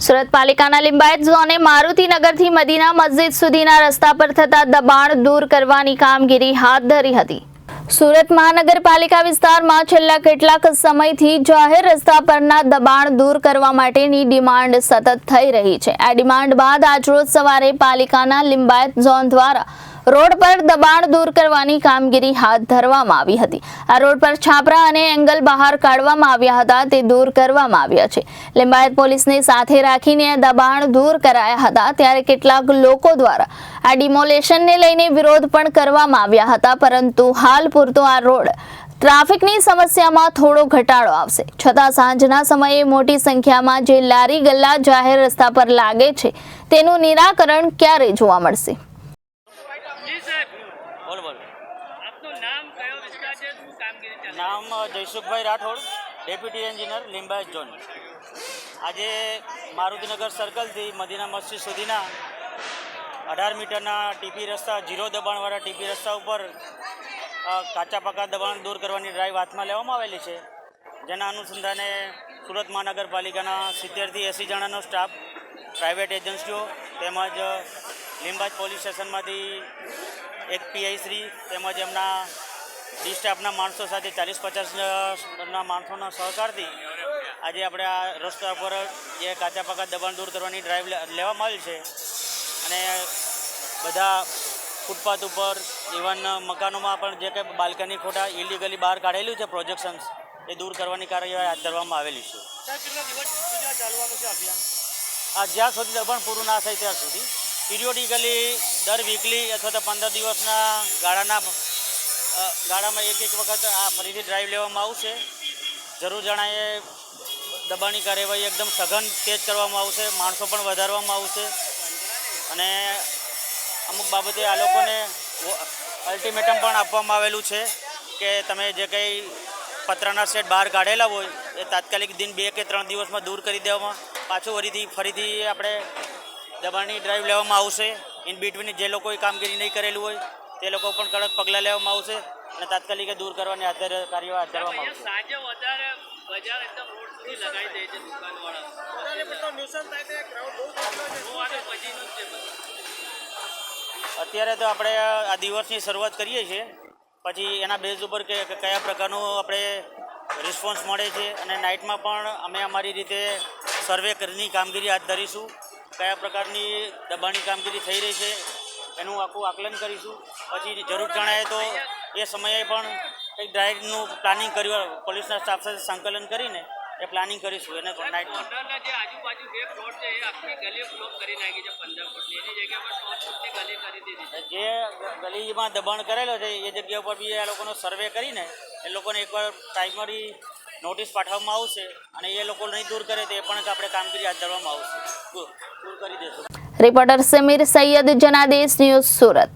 સુરત પાલિકાના લિંબાયત ઝોને મારુતિનગરથી મદીના મસ્જિદ સુધીના રસ્તા પર થતા દબાણ દૂર કરવાની કામગીરી હાથ ધરી હતી। સુરત મહાનગરપાલિકા વિસ્તારમાં છેલ્લા કેટલાક સમયથી જાહેર રસ્તા પરના દબાણ દૂર કરવા માટેની ડિમાન્ડ સતત થઈ રહી છે। આ ડિમાન્ડ બાદ આજરોજ સવારે પાલિકાના લિંબાયત ઝોન દ્વારા રોડ પર દબાણ દૂર કરવાની કામગીરી હાથ ધરવામાં આવી હતી। આ રોડ પર છાપરા અને એંગલ બહાર કાઢવામાં આવ્યા હતા, તે દૂર કરવામાં આવ્યા છે। લિંબાયત પોલીસને સાથે રાખીને દબાણ દૂર કરાયા હતા, ત્યારે કેટલાક લોકો દ્વારા આ ડિમોલેશનને લઈને વિરોધ પણ કરવામાં આવ્યા હતા, પરંતુ હાલ પૂરતો આ રોડ ટ્રાફિકની સમસ્યામાં થોડો ઘટાડો આવશે, છતાં સાંજના સમયે મોટી સંખ્યામાં જે લારી ગલ્લા જાહેર રસ્તા પર લાગે છે તેનું નિરાકરણ ક્યારે જોવા મળશે? નામ Jaysukhbhai Rathod, deputy engineer Limbayat zone. આજે મારુતિનગર સર્કલથી મદીના મસ્જિદ સુધીના 18 મીટરના ટીપી રસ્તા, 0 દબાણવાળા ટીપી રસ્તા ઉપર કાચા પાકા દબાણ દૂર કરવાની ડ્રાઈવ હાથમાં લેવામાં આવેલી છે, જેના અનુસંધાને સુરત મહાનગરપાલિકાના 70 થી 80 જણાનો સ્ટાફ, પ્રાઇવેટ એજન્સીઓ તેમજ લિંબાયત પોલીસ સ્ટેશનમાંથી એક પીઆઈ શ્રી તેમજ એમના ડી સ્ટાફના માણસો સાથે 40-50 માણસોના સહકારથી આજે આપણે આ રસ્તા પર જે કાચા પાકા દબાણ દૂર કરવાની ડ્રાઈવ લેવામાં આવી છે, અને બધા ફૂટપાથ ઉપર, ઇવન મકાનોમાં પણ જે કંઈ બાલ્કની ખોટા ઇલીગલી બહાર કાઢેલું છે પ્રોજેક્શન્સ, એ દૂર કરવાની કાર્યવાહી હાથ ધરવામાં આવેલી છે। આ જ્યાં સુધી દબાણ પૂરું ના થાય ત્યાં સુધી પિરિયોડિકલી દર વીકલી અથવા તો 15 દિવસના ગાળામાં એક વખત આ ફરીથી ડ્રાઈવ લેવામાં આવશે। જરૂર જણાએ દબાણની કાર્યવાહી એકદમ સઘન તેજ કરવામાં આવશે, માણસો પણ વધારવામાં આવશે, અને અમુક બાબતે આ લોકોને અલ્ટિમેટમ પણ આપવામાં આવેલું છે કે તમે જે કંઈ પતરાના સેટ બહાર કાઢેલા હોય એ તાત્કાલિક દિન 2 કે 3 દિવસમાં દૂર કરી દેવામાં, પાછું ફરીથી આપણે દબાણની ડ્રાઈવ લેવામાં આવશે। ઇન બિટવીન જે લોકોએ કામગીરી નહીં કરેલું હોય તે લોકો પણ કડક પગલાં લેવામાં આવશે અને તાત્કાલિક દૂર કરવાની કાર્યવાહી હાથ ધરવામાં આવશે। અત્યારે તો આપણે આ દિવસની શરૂઆત કરીએ છીએ, પછી એના બેઝ ઉપર કે કયા પ્રકારનું આપણે રિસ્પોન્સ મળે છે, અને નાઇટમાં પણ અમે અમારી રીતે સર્વે કરીને કામગીરી હાથ ધરીશું। કયા પ્રકારની દબાણની કામગીરી થઈ રહી છે એનું આખું આકલન કરીશું। પછી જરૂર જણાય તો એ સમયે પણ કંઈક ડ્રાઈવનું પ્લાનિંગ કર્યું, પોલીસના સ્ટાફ સાથે સંકલન કરીને એ પ્લાનિંગ કરીશું। એને નાઇટમાં જે ગલીમાં દબાણ કરેલો છે એ જગ્યા ઉપર બી આ લોકોનો સર્વે કરીને એ લોકોને એકવાર પ્રાઇમરી નોટિસ પાઠવવામાં આવશે, અને એ લોકો નહીં દૂર કરે તો એ પણ આપણે કામગીરી હાથ ધરવામાં આવશે, દૂર કરી દેશું। Reporter Samir Saiyed, Janadesh news, Surat.